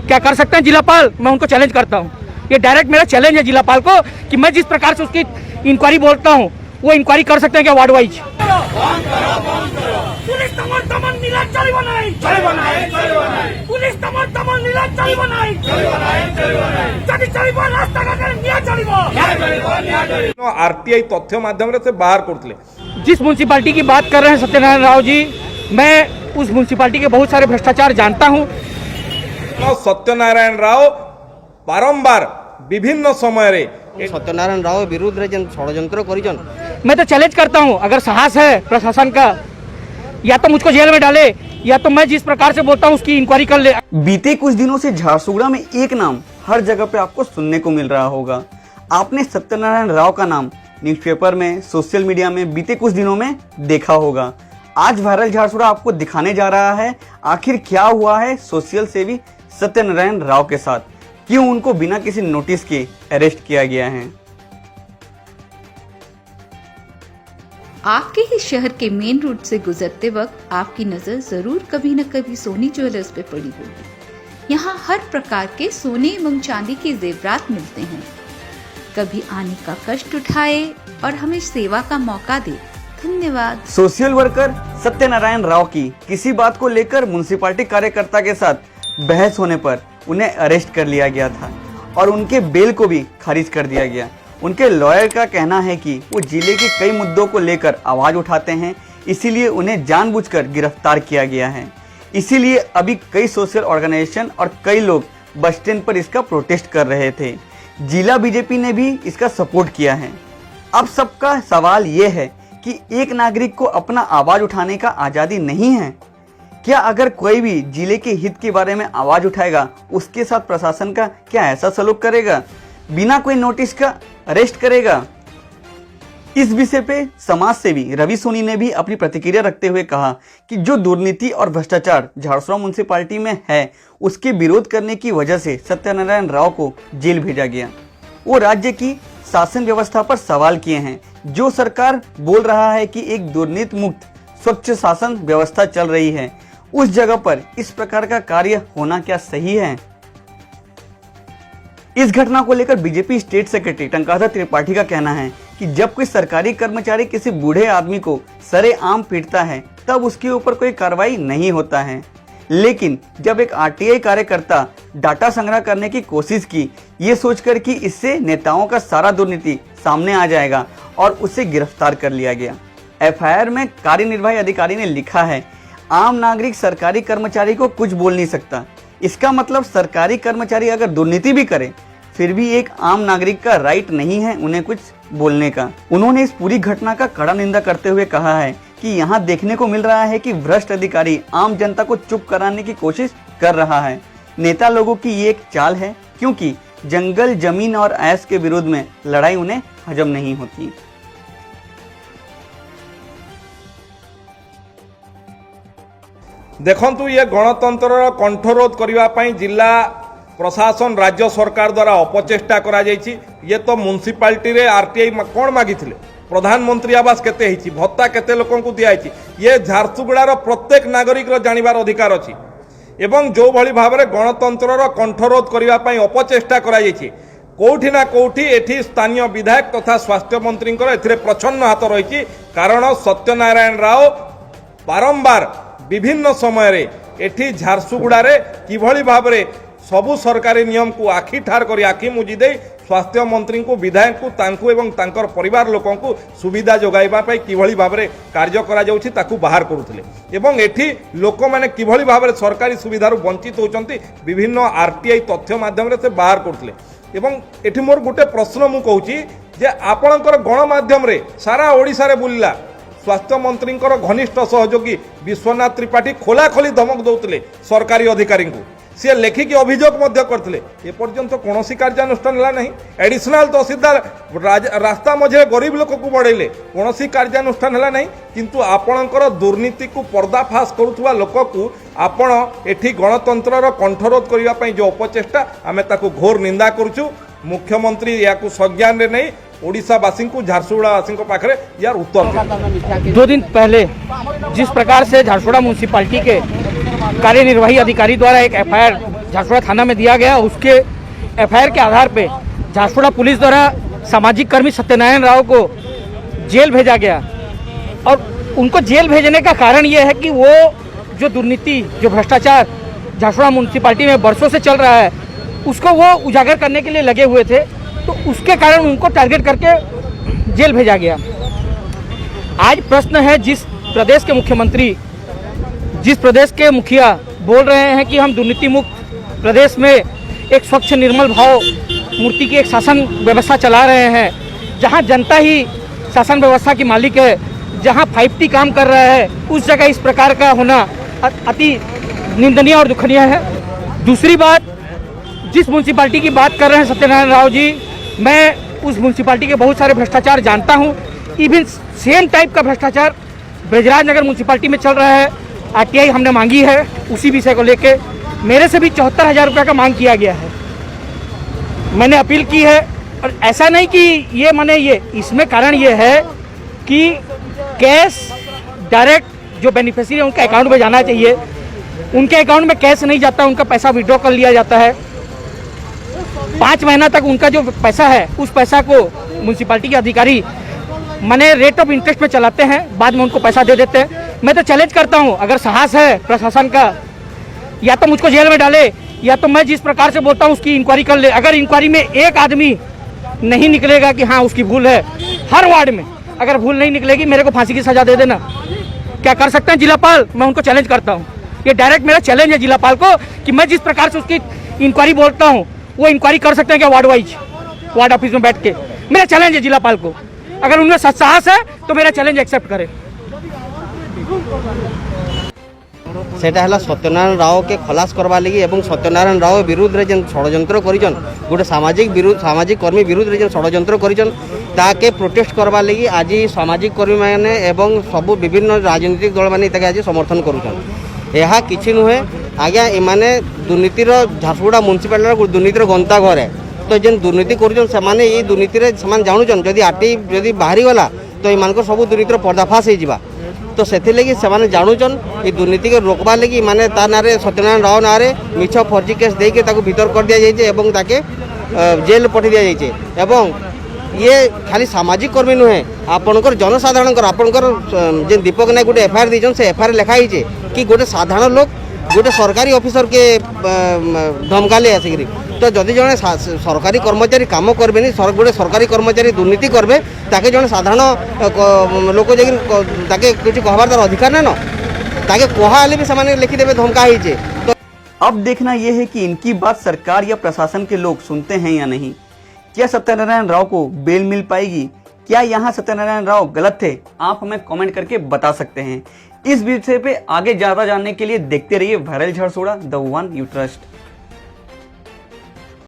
क्या कर सकते हैं जिलापाल? मैं उनको चैलेंज करता हूँ, ये डायरेक्ट मेरा चैलेंज है जिलापाल को कि मैं जिस प्रकार से उसकी इंक्वायरी बोलता हूँ वो इंक्वायरी कर सकते हैं क्या वार्ड वाइज? आरटीआई तथ्य माध्यम से बाहर करते। जिस म्यूनसिपालिटी की बात कर रहे हैं सत्यनारायण राव जी, मैं उस म्यूनसिपालिटी के बहुत सारे भ्रष्टाचार जानता हूँ। सत्यनारायण राव बारंबार विभिन्न समय रे सत्यनारायण राव विरुद्ध रे षड्यंत्र करिजन। मैं तो चैलेंज करता हूँ, अगर साहस है प्रशासन का या तो मुझको जेल में डाले या तो मैं जिस प्रकार से बोलता हूँ उसकी इंक्वायरी कर ले। बीते कुछ दिनों से झारसुगुड़ा में एक नाम हर जगह पे आपको सुनने को मिल रहा होगा। आपने सत्यनारायण राव का नाम न्यूज़पेपर में, सोशल मीडिया में बीते कुछ दिनों में देखा होगा। आज वायरल झारसुगुड़ा आपको दिखाने जा रहा है आखिर क्या हुआ है सोशल सेवी सत्यनारायण राव के साथ, क्यों उनको बिना किसी नोटिस के अरेस्ट किया गया है। आपके ही शहर के मेन रोड से गुजरते वक्त आपकी नजर जरूर कभी न कभी सोनी ज्वेलर्स पे पड़ी होगी। यहाँ हर प्रकार के सोने एवं चांदी के जेवरात मिलते हैं। कभी आने का कष्ट उठाए और हमें सेवा का मौका दे। धन्यवाद। सोशल वर्कर सत्यनारायण राव की किसी बात को लेकर म्युनिसिपैलिटी कार्यकर्ता के साथ बहस होने पर उन्हें अरेस्ट कर लिया गया था और उनके बेल को भी खारिज कर दिया गया। उनके लॉयर का कहना है कि वो जिले के कई मुद्दों को लेकर आवाज उठाते हैं, इसीलिए उन्हें जानबूझकर गिरफ्तार किया गया है। इसीलिए अभी कई सोशल ऑर्गेनाइजेशन और कई लोग बस स्टैंड पर इसका प्रोटेस्ट कर रहे थे। जिला बीजेपी ने भी इसका सपोर्ट किया है। अब सबका सवाल ये है कि एक नागरिक को अपना आवाज उठाने का आज़ादी नहीं है क्या? अगर कोई भी जिले के हित के बारे में आवाज उठाएगा उसके साथ प्रशासन का क्या ऐसा सलूक करेगा, बिना कोई नोटिस का अरेस्ट करेगा? इस विषय पे समाज सेवी रवि सोनी ने भी अपनी प्रतिक्रिया रखते हुए कहा कि जो दुर्नीति और भ्रष्टाचार झारसुगुड़ा म्युनिसिपैलिटी में है उसके विरोध करने की वजह से सत्यनारायण राव को जेल भेजा गया। वो राज्य की शासन व्यवस्था पर सवाल किए हैं। जो सरकार बोल रहा है कि एक दुर्नीति मुक्त स्वच्छ शासन व्यवस्था चल रही है, उस जगह पर इस प्रकार का कार्य होना क्या सही है? इस घटना को लेकर बीजेपी स्टेट सेक्रेटरी टंकाधर त्रिपाठी का कहना है कि जब कोई सरकारी कर्मचारी किसी बूढ़े आदमी को सरेआम पीटता है तब उसके ऊपर कोई कार्रवाई नहीं होता है, लेकिन जब एक आरटीआई कार्यकर्ता डाटा संग्रह करने की कोशिश की ये सोचकर कि इससे नेताओं का सारा दुर्नीति सामने आ जाएगा और उसे गिरफ्तार कर लिया गया। एफआईआर में कार्यनिर्वाही अधिकारी ने लिखा है आम नागरिक सरकारी कर्मचारी को कुछ बोल नहीं सकता। इसका मतलब सरकारी कर्मचारी अगर दुर्नीति भी करे फिर भी एक आम नागरिक का राइट नहीं है उन्हें कुछ बोलने का। उन्होंने इस पूरी घटना का कड़ा निंदा करते हुए कहा है कि यहाँ देखने को मिल रहा है कि भ्रष्ट अधिकारी आम जनता को चुप कराने की कोशिश कर रहा है। नेता लोगों की ये एक चाल है क्योंकि जंगल, जमीन और ऐश के विरोध में लड़ाई उन्हें हजम नहीं होती। देखंतु ये गणतंत्र कंठरोध करने जिला प्रशासन राज्य सरकार द्वारा अपचेष्टा करा जायछि। ये तो म्युनिसिपालिटी रे आरटीआई कौन मागिथिले, प्रधानमंत्री आवास केते हिची, भत्ता केते लोकन को दिया हिची, ये झारसुगुड़ार प्रत्येक नागरिक जानिबार अधिकार अछि। एवं जो भली भाबरे गणतंत्रर कंठरोध करने अपचेष्टा करा जायछि, कोठी ना कोठी एठी स्थानीय विधायक तथा स्वास्थ्य मंत्री एथिरे प्रछन्न हाथ रही। कारण सत्यनारायण राव बारंबार विभिन्न समय रे एठी झारसुगुड़ा रे किभली भाबरे सबु सरकारी नियम को आखि ठार करी आखि मुजी दे स्वास्थ्य मंत्री को, विधायक को, तांकु एवं तांकर परिवार लोकों को सुविधा जोगाइबा पई किभली भाबरे कार्य करा जाउछि ताकू बाहर करूथिले। एवं एठी लोक माने किभली भाबरे सरकारी सुविधारु वंचित होचंती विभिन्न आरटीआई तथ्य माध्यम से बाहर करूथिले। एवं एठी मोर गोटे प्रश्न मु कहूछि जे आपणकर गणमाध्यम रे सारा ओडिसा रे बुलिला स्वास्थ्य मंत्री घनिष्ठ सहयोगी विश्वनाथ त्रिपाठी खोलाखोली धमक दौले सरकारी अधिकारी को, सी लेखिकी अभियोग करते एपर्यंत कौन कार्यानुष्ठान है नहीं। एडिशनल तहसीलदार रास्ता मझे गरीब लोक को बढ़ेले कौन कार्यानुष्ठान है नहीं, किंतु आपणकर दुर्नीति को पर्दाफाश करुवा लोक को आपण एठी गणतंत्र कंठरोध करने जो अपचेष्टा आमे ताकू घोर निंदा करुचु। मुख्यमंत्री या संज्ञान रे नहीं ओडिशावासी को, झारसुगुड़ावासी पाखे यार उत्तर। 2 दिन पहले जिस प्रकार से झारसुगुड़ा म्यूनसिपालिटी के कार्यनिर्वाही अधिकारी द्वारा एक एफआईआर झारसुगुड़ा थाना में दिया गया, उसके एफआईआर के आधार पे झारसुगुड़ा पुलिस द्वारा सामाजिक कर्मी सत्यनारायण राव को जेल भेजा गया। और उनको जेल भेजने का कारण ये है कि वो जो दुर्नीति, जो भ्रष्टाचार झारसुगुड़ा म्यूनसिपालिटी में बरसों से चल रहा है, उसको वो उजागर करने के लिए लगे हुए थे, तो उसके कारण उनको टारगेट करके जेल भेजा गया। आज प्रश्न है, जिस प्रदेश के मुख्यमंत्री, जिस प्रदेश के मुखिया बोल रहे हैं कि हम दुर्नीति मुक्त प्रदेश में एक स्वच्छ निर्मल भाव मूर्ति की एक शासन व्यवस्था चला रहे हैं, जहां जनता ही शासन व्यवस्था की मालिक है, जहां 5T काम कर रहा है, उस जगह इस प्रकार का होना अति निंदनीय और दुखनीय है। दूसरी बात, जिस म्यूनसिपालिटी की बात कर रहे हैं सत्यनारायण राव जी, मैं उस म्यूनसिपालिटी के बहुत सारे भ्रष्टाचार जानता हूं। इवन सेम टाइप का भ्रष्टाचार ब्रजराज नगर म्यूनसिपालिटी में चल रहा है। RTI हमने मांगी है उसी विषय को लेके, मेरे से भी 74,000 रुपये का मांग किया गया है, मैंने अपील की है। और ऐसा नहीं कि ये माने ये, इसमें कारण ये है कि कैश डायरेक्ट जो बेनिफिशियरी उनके अकाउंट में जाना चाहिए, उनके अकाउंट में कैश नहीं जाता, उनका पैसा विड्रॉ कर लिया जाता है। 5 महीना तक उनका जो पैसा है, उस पैसा को म्यूनसिपालिटी के अधिकारी माने रेट ऑफ इंटरेस्ट में चलाते हैं, बाद में उनको पैसा दे देते हैं। मैं तो चैलेंज करता हूं, अगर साहस है प्रशासन का, या तो मुझको जेल में डाले, या तो मैं जिस प्रकार से बोलता हूं उसकी इंक्वायरी कर ले। अगर इंक्वायरी में एक आदमी नहीं निकलेगा कि हाँ उसकी भूल है, हर वार्ड में अगर भूल नहीं निकलेगी, मेरे को फांसी की सजा दे देना। क्या कर सकते हैं जिलापाल? मैं उनको चैलेंज करता हूँ, ये डायरेक्ट मेरा चैलेंज है जिलापाल को कि मैं जिस प्रकार से उसकी इंक्वायरी बोलता हूँ, वो इंक्वायरी कर सकते हैं क्या वार्ड वाइज, वार्ड ऑफिस में बैठ के। मेरा चैलेंज है जिलापाल को, अगर उनमें साहस है तो मेरा चैलेंज एक्सेप्ट करें। सेटा हला सत्यनारायण राव के खलास करवा लगी एवं सत्यनारायण राव विरुद्ध रे जेन षड्यंत्र करिजन, गोटे सामाजिक कर्मी विरुद्ध रे जेन षड्यंत्र करिजन, ताके प्रोटेस्ट करवा लगी आज सामाजिक कर्मी माने एवं सब विभिन्न राजनीतिक दल माने ताके आज समर्थन करूछन। यह किछि नुहे आज्ञा, एमाने दुर्नीतिर झारसुगुड़ा म्यूनसिपालिटी दुर्नीतिर गंता घर है। तो जेन दुर्नीति करुछन सेमाने ये दुर्नीति रे समान जानुछन, जदि आरटी जदि बाहरी गला तो एमानकर सब दुर्नीतिर पर्दाफाश हो जिबा। तो से लगी से जानुचन ये दुर्नीति के रोकवा लगी माने ता नारे सत्यनारायण राव नारे मिछ फर्जी केस देके ताको भीतर कर दिया जाइए एवं ताके जेल पठे दिया जाइए। एवं ये खाली सामाजिक कर्मी नुहे, आपणकर जनसाधारण आपणकर जेन दीपक नायक गोटे एफआईआर दीजन, से एफआईआर लिखाई कि गोटे साधारण लोक गोटे सरकारी ऑफिसर के धमकाले आसिक। तो जदि जड़े सरकारी कर्मचारी काम करबे, गोटे सरकारी कर्मचारी दुर्नीति करबे, ताके जड़े साधारण लोक जाके किसी कहबार तार अधिकार नहीं न, ताके कहाले भी सामान्य लिखिदेवे धमका ही। तो अब देखना यह है कि इनकी बात सरकार या प्रशासन के लोग सुनते हैं या नहीं। क्या सत्यनारायण राव को बेल मिल पाएगी? क्या यहाँ सत्यनारायण राव गलत थे? आप हमें कमेंट करके बता सकते हैं। इस विषय पे आगे ज्यादा जानने के लिए देखते रहिए viral Jharsuguda, the one you trust.